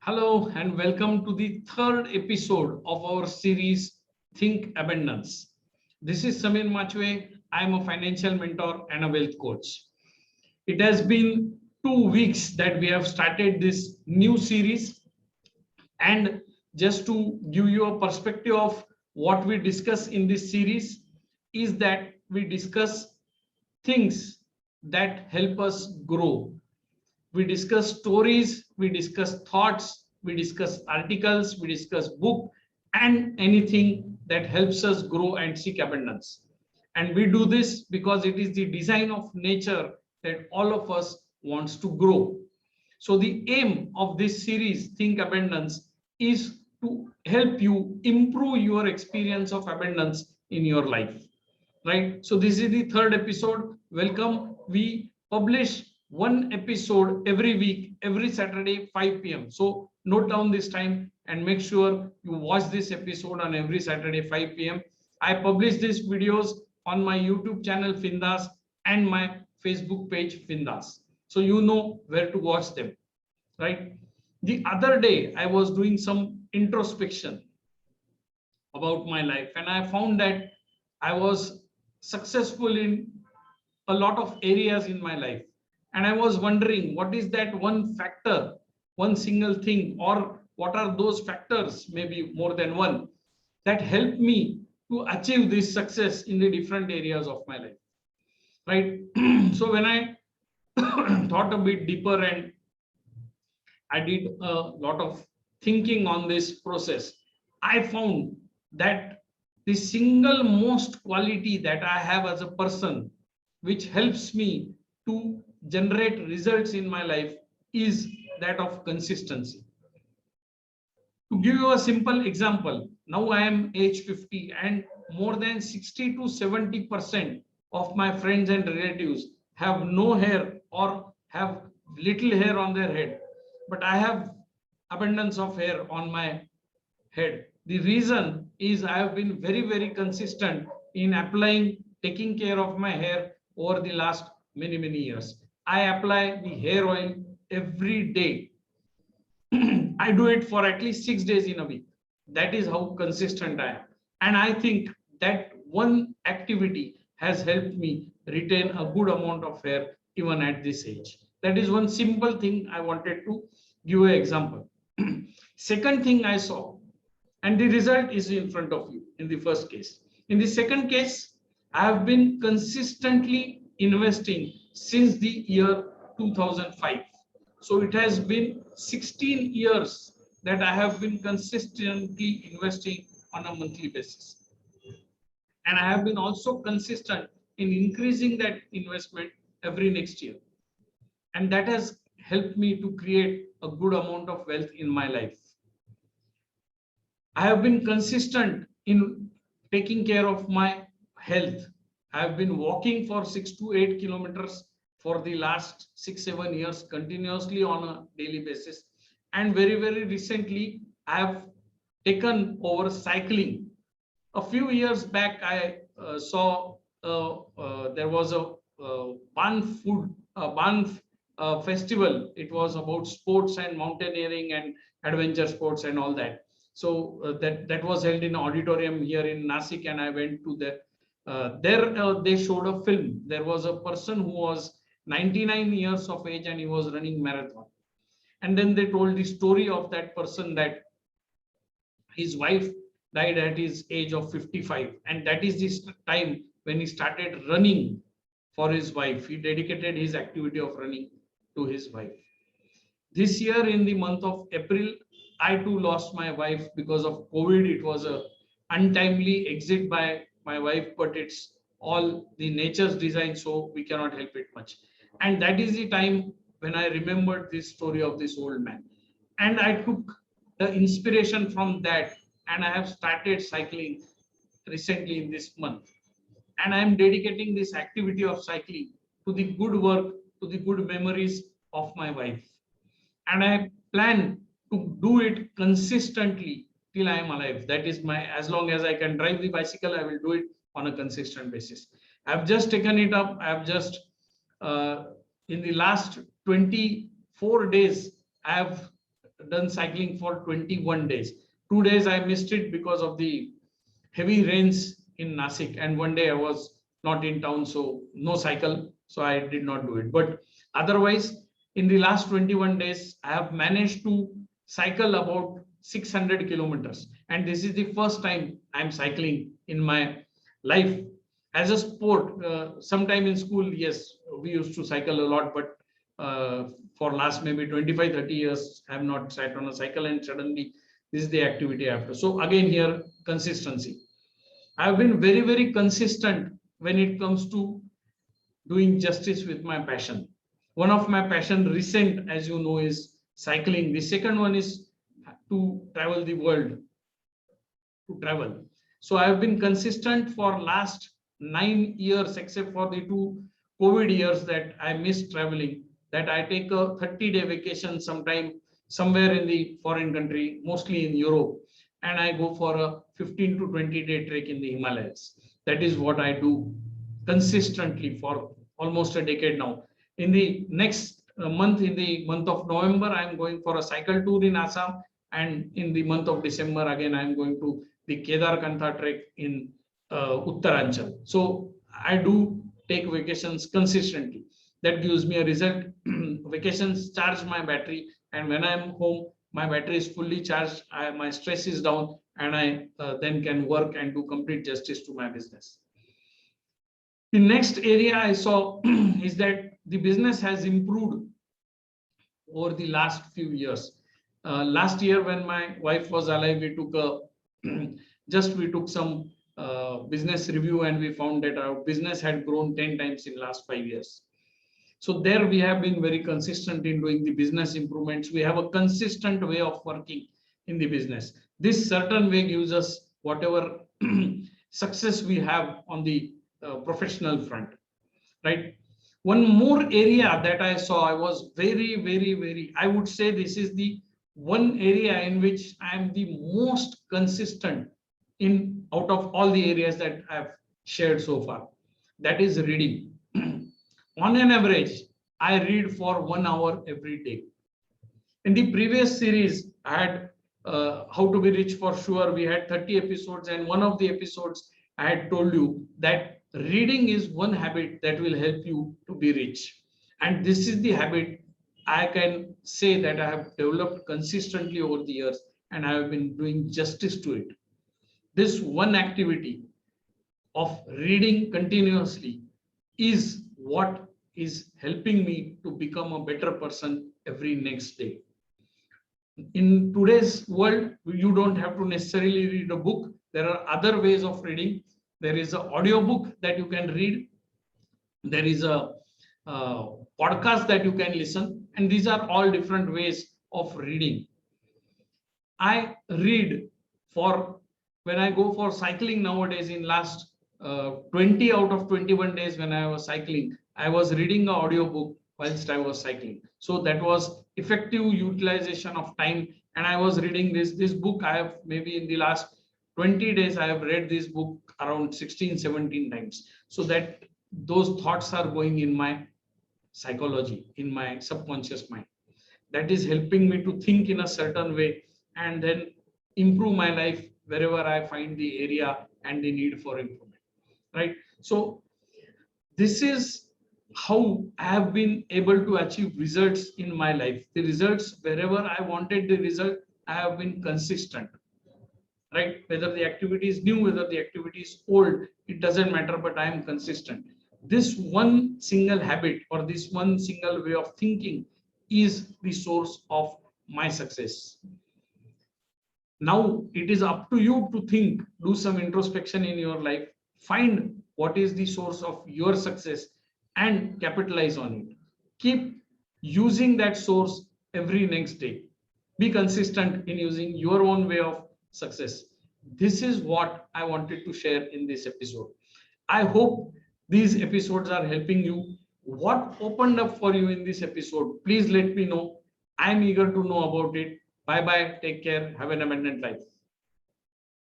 Hello and welcome to the third episode of our series Think Abundance. This is Samir Machwe. I am a financial mentor and a wealth coach. It has been 2 weeks that we have started this new series, and just to give you a perspective of what we discuss in this series is that we discuss things that help us grow. We discuss stories, we discuss thoughts, we discuss articles, we discuss book, and anything that helps us grow and seek abundance. And we do this because it is the design of nature that all of us wants to grow. So the aim of this series, Think Abundance, is to help you improve your experience of abundance in your life. Right? So this is the third episode. Welcome. We publish one episode every week, every Saturday, 5 p.m. So note down this time and make sure you watch this episode on every Saturday, 5 p.m. I publish these videos on my YouTube channel, FINDAS, and my Facebook page, FINDAS. So you know where to watch them, right? The other day, I was doing some introspection about my life, and I found that I was successful in a lot of areas in my life. And I was wondering, what is that one factor, one single thing, or what are those factors, maybe more than one, that helped me to achieve this success in the different areas of my life, right? So when I thought a bit deeper and I did a lot of thinking on this process, I found that the single most quality that I have as a person, which helps me to generate results in my life, is that of consistency. To give you a simple example, now I am age 50 and more than 60 to 70% of my friends and relatives have no hair or have little hair on their head, but I have abundance of hair on my head. The reason is I have been very consistent in applying, taking care of my hair over the last many years. I apply the hair oil every day. I do it for at least 6 days in a week. That is how consistent I am. And I think that one activity has helped me retain a good amount of hair even at this age. That is one simple thing I wanted to give an example. Second thing I saw, and the result is in front of you in the first case. In the second case, I have been consistently investing since the year 2005. So it has been 16 years that I have been consistently investing on a monthly basis. And I have been also consistent in increasing that investment every next year. And that has helped me to create a good amount of wealth in my life. I have been consistent in taking care of my health. I have been walking for 6 to 8 kilometers for the last 6-7 years continuously on a daily basis. And very recently, I have taken over cycling. A few years back, I saw there was a Banff festival. It was about sports and mountaineering and adventure sports and all that. So that was held in an auditorium here in Nasik, and I went to the they showed a film. There was a person who was 99 years of age and he was running marathon. And then they told the story of that person, that his wife died at his age of 55, and that is the time when he started running for his wife. He dedicated his activity of running to his wife. This year in the month of April, I too lost my wife because of COVID. It was a untimely exit by my wife, but it's all the nature's design, so we cannot help it much. And that is the time when I remembered this story of this old man. And I took the inspiration from that, and I have started cycling recently in this month. And I am dedicating this activity of cycling to the good work, to the good memories of my wife. And I plan to do it consistently till I am alive. That is my, as long as I can drive the bicycle, I will do it on a consistent basis. I've just taken it up. I've just, in the last 24 days, I have done cycling for 21 days. 2 days I missed it because of the heavy rains in Nasik, and one day I was not in town, so no cycle, so I did not do it. But otherwise, in the last 21 days, I have managed to cycle about 600 kilometers, and this is the first time I'm cycling in my life as a sport. Sometime in school, yes, we used to cycle a lot, but for last maybe 25-30 years, I have not sat on a cycle, and suddenly this is the activity after. So again here, consistency. I have been very, very consistent when it comes to doing justice with my passion. One of my passion recent, as you know, is cycling. The second one is to travel the world, to travel. So I have been consistent for last 9 years, except for the 2 COVID years that I missed traveling, that I take a 30-day vacation sometime somewhere in the foreign country, mostly in Europe, and I go for a 15 to 20-day trek in the Himalayas. That is what I do consistently for almost a decade now. In the next month, in the month of November, I am going for a cycle tour in Assam, and in the month of December, again, I am going to the Kedarkantha trek in Uttaranchal. So I do take vacations consistently. That gives me a result. Vacations charge my battery, and when I am home, my battery is fully charged, my stress is down, and I then can work and do complete justice to my business. The next area I saw is that the business has improved over the last few years. Last year, when my wife was alive, we took we took some business review, and we found that our business had grown 10 times in last 5 years. So there we have been very consistent in doing the business improvements. We have a consistent way of working in the business. This certain way gives us whatever success we have on the professional front, right? One more area that I saw, I was very, I would say this is the one area in which I am the most consistent in out of all the areas that I've shared so far. That is reading. On an average, I read for 1 hour every day. In the previous series, I had How to Be Rich for Sure. We had 30 episodes, and one of the episodes I had told you that reading is one habit that will help you to be rich. And this is the habit I can say that I have developed consistently over the years, and I have been doing justice to it. This one activity of reading continuously is what is helping me to become a better person every next day. In today's world, you don't have to necessarily read a book. There are other ways of reading. There is an audio book that you can read. There is a podcast that you can listen. And these are all different ways of reading. I read for, when I go for cycling nowadays, in last 20 out of 21 days when I was cycling, I was reading an audio book whilst I was cycling. So that was effective utilization of time. And I was reading this book. I have maybe in the last 20 days, I have read this book around 16, 17 times. So that those thoughts are going in my psychology, in my subconscious mind. That is helping me to think in a certain way and then improve my life wherever I find the area and the need for improvement, right? So this is how I have been able to achieve results in my life. The results, wherever I wanted the result, I have been consistent, right? Whether the activity is new, whether the activity is old, it doesn't matter, but I am consistent. This one single habit or this one single way of thinking is the source of my success. Now it is up to you to think, do some introspection in your life, find what is the source of your success and capitalize on it. Keep using that source every next day. Be consistent in using your own way of success. This is what I wanted to share in this episode. I hope these episodes are helping you. What opened up for you in this episode? Please let me know. I'm eager to know about it. Bye bye. Take care. Have an abundant life.